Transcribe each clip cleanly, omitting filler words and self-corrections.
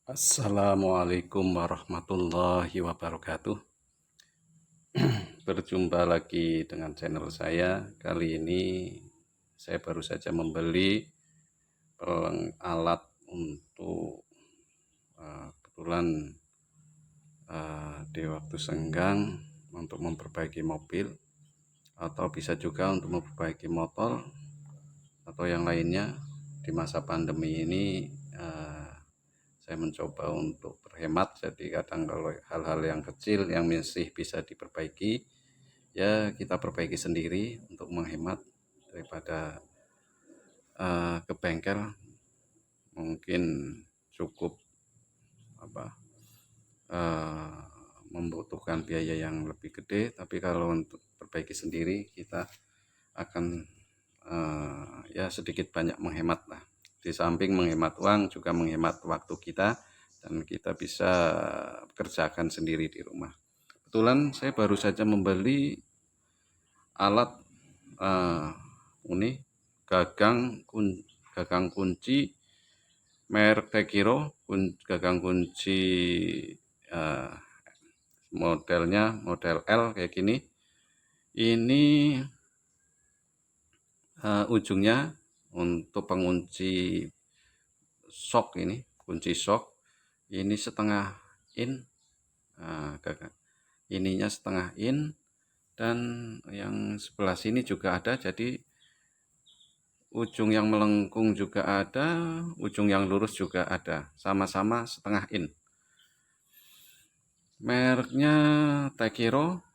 Assalamualaikum warahmatullahi wabarakatuh. Berjumpa lagi dengan channel saya. Kali ini saya baru saja membeli alat untuk kebetulan di waktu senggang untuk memperbaiki mobil, atau bisa juga untuk memperbaiki motor atau yang lainnya. Di masa pandemi ini saya mencoba untuk berhemat, jadi kadang kalau hal-hal yang kecil yang masih bisa diperbaiki, ya kita perbaiki sendiri untuk menghemat daripada ke bengkel. Mungkin cukup uh, membutuhkan biaya yang lebih gede, tapi kalau untuk perbaiki sendiri kita akan ya sedikit banyak menghemat lah. Di samping menghemat uang, juga menghemat waktu kita, dan kita bisa kerjakan sendiri di rumah. Kebetulan saya baru saja membeli alat ini gagang kunci merek Tekiro, gagang kunci modelnya model L kayak gini. Ini ujungnya untuk pengunci shock, ini kunci shock ini setengah in, ininya setengah in, dan yang sebelah sini juga ada, jadi ujung yang melengkung juga ada, ujung yang lurus juga ada, sama-sama setengah in. Mereknya Tekiro,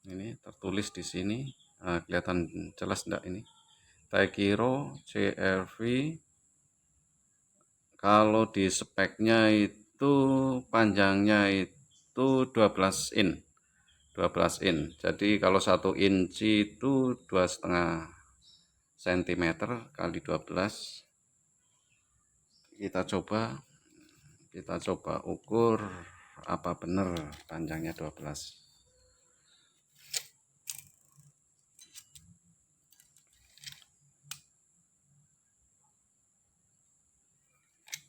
ini tertulis di sini, kelihatan jelas enggak ini? Tekiro CRV. Kalau di speknya itu panjangnya itu 12 in. 12 in. Jadi kalau 1 inci itu 2,5 cm kali 12. Kita coba ukur apa benar panjangnya 12.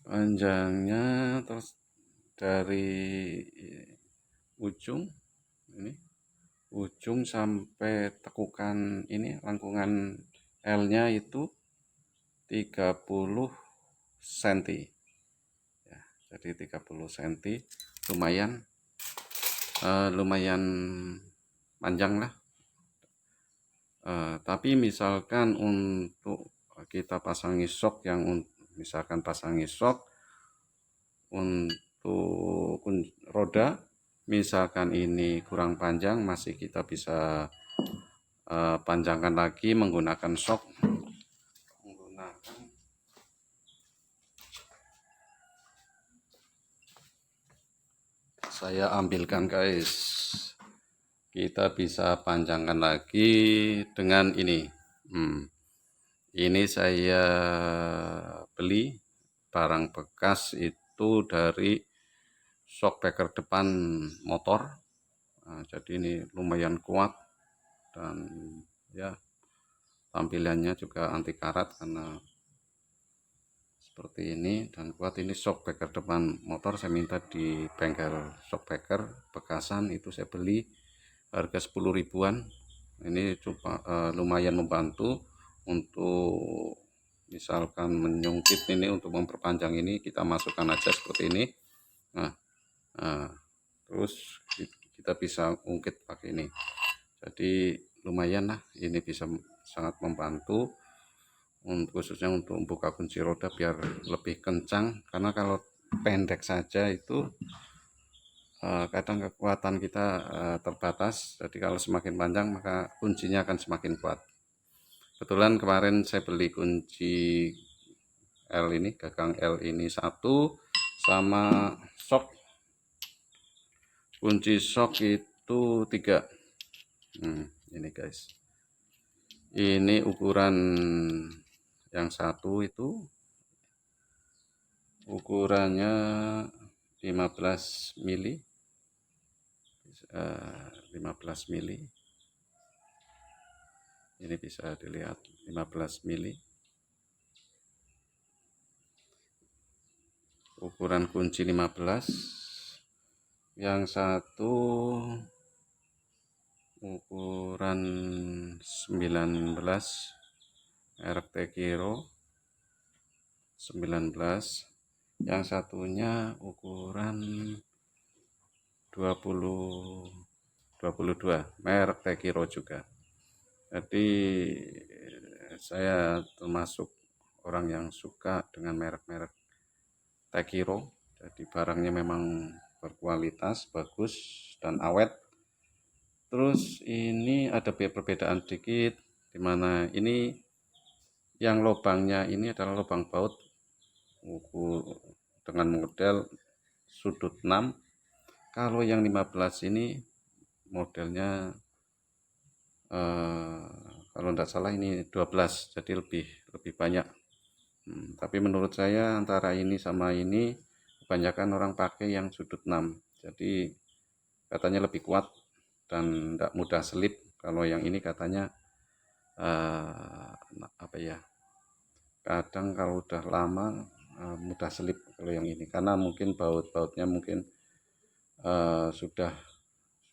Panjangnya terus dari ujung sampai tekukan ini, lengkungan L-nya itu 30 cm ya, jadi 30 cm lumayan panjang lah. Tapi misalkan untuk kita pasangi shock, misalkan pasangi shock untuk roda, misalkan ini kurang panjang, masih kita bisa panjangkan lagi menggunakan shock. Saya ambilkan guys, kita bisa panjangkan lagi dengan ini. Ini saya beli barang bekas itu dari shock breaker depan motor. Jadi ini lumayan kuat, dan ya tampilannya juga anti karat karena seperti ini, dan kuat. Ini shock breaker depan motor, saya minta di bengkel shock breaker bekasan, itu saya beli harga 10 ribuan. Ini coba lumayan membantu untuk misalkan menyungkit ini, untuk memperpanjang ini kita masukkan aja seperti ini. Terus kita bisa ungkit pakai ini, jadi lumayan lah, ini bisa sangat membantu khususnya untuk membuka kunci roda biar lebih kencang, karena kalau pendek saja itu kadang kekuatan kita terbatas. Jadi kalau semakin panjang maka kuncinya akan semakin kuat. Kebetulan kemarin saya beli kunci L ini, gagang L ini satu, sama shock, kunci shock itu 3. Ini guys, ini ukuran yang satu itu ukurannya 15 mili, 15 mili. Ini bisa dilihat 15 mili. ukuran kunci 15, yang satu ukuran 19, merek Tekiro 19, yang satunya ukuran 22, merek Tekiro juga. Jadi saya termasuk orang yang suka dengan merek-merek Tekiro. Jadi barangnya memang berkualitas, bagus dan awet. Terus ini ada perbedaan sedikit, dimana ini yang lubangnya ini adalah lubang baut dengan model sudut 6. Kalau yang 15 ini modelnya kalau tidak salah ini 12, jadi lebih banyak. Tapi menurut saya antara ini sama ini kebanyakan orang pakai yang sudut 6, jadi katanya lebih kuat dan tidak mudah selip. Kalau yang ini katanya apa ya, kadang kalau udah lama mudah selip kalau yang ini, karena mungkin baut-bautnya mungkin sudah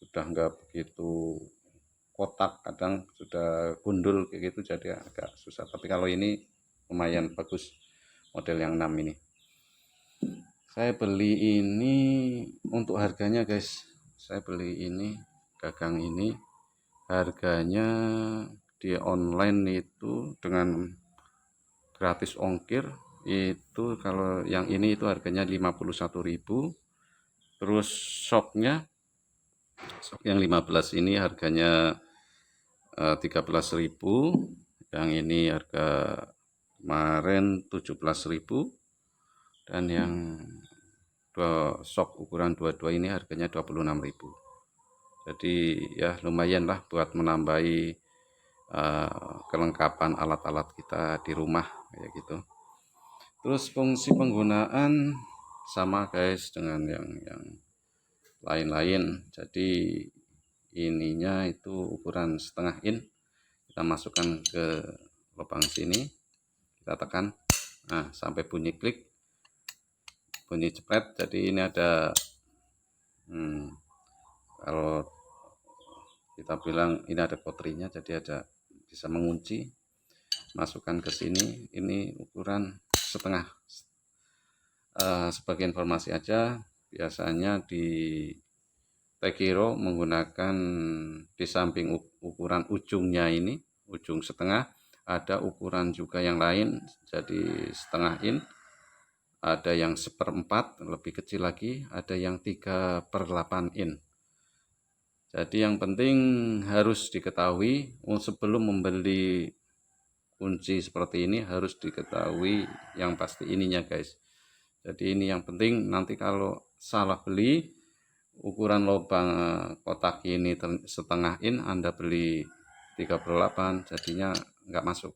nggak begitu kotak, kadang sudah gundul kayak gitu, jadi agak susah. Tapi kalau ini lumayan bagus, model yang 6 ini. Saya beli ini untuk harganya guys, saya beli ini gagang ini harganya di online itu dengan gratis ongkir itu, kalau yang ini itu harganya 51.000. Terus shock yang 15 ini harganya 13.000, yang ini harga kemarin 17.000, dan yang shock ukuran 22 ini harganya 26.000. Jadi ya lumayan lah buat menambahi kelengkapan alat-alat kita di rumah kayak gitu. Terus fungsi penggunaan sama guys dengan yang lain-lain. Jadi ininya itu ukuran setengah in, kita masukkan ke lubang sini, kita tekan, nah sampai bunyi klik, bunyi jepret. Jadi ini ada kalau kita bilang ini ada kotrinya, jadi ada bisa mengunci. Masukkan ke sini, ini ukuran setengah. Sebagai informasi aja, biasanya di Tekiro menggunakan di samping ukuran ujungnya ini, ujung setengah, ada ukuran juga yang lain, jadi setengah in, ada yang 1/4 lebih kecil lagi, ada yang 3/8 in. Jadi yang penting harus diketahui sebelum membeli kunci seperti ini, harus diketahui yang pasti ininya guys. Jadi ini yang penting, nanti kalau salah beli ukuran lubang kotak ini setengah in, Anda beli 3/8, jadinya nggak masuk.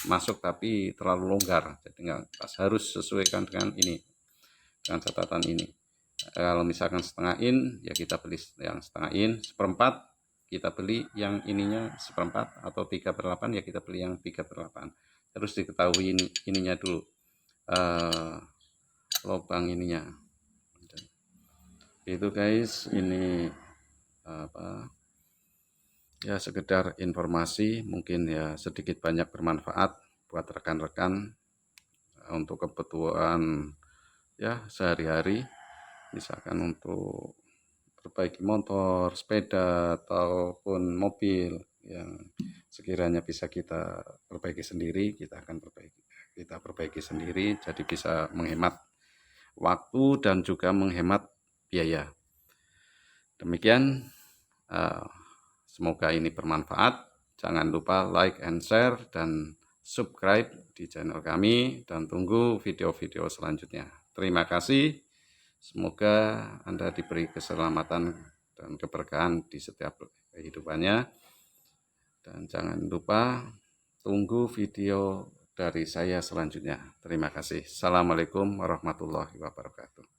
Masuk tapi terlalu longgar, jadi nggak pas. Harus sesuaikan dengan ini, dengan catatan ini. Kalau misalkan setengah in, ya kita beli yang setengah in. 1/4 kita beli yang ininya 1/4, atau 3/8 ya kita beli yang 3/8. Terus diketahui ininya dulu, lubang ininya. Itu guys, ini apa ya, sekedar informasi, mungkin ya sedikit banyak bermanfaat buat rekan-rekan untuk kebutuhan ya sehari-hari, misalkan untuk perbaiki motor, sepeda, ataupun mobil yang sekiranya bisa kita perbaiki sendiri, kita akan perbaiki sendiri, jadi bisa menghemat waktu dan juga menghemat biaya. Demikian, semoga ini bermanfaat. Jangan lupa like and share dan subscribe di channel kami, dan tunggu video-video selanjutnya. Terima kasih. Semoga Anda diberi keselamatan dan keberkahan di setiap kehidupannya. Dan jangan lupa tunggu video dari saya selanjutnya. Terima kasih. Assalamualaikum warahmatullahi wabarakatuh.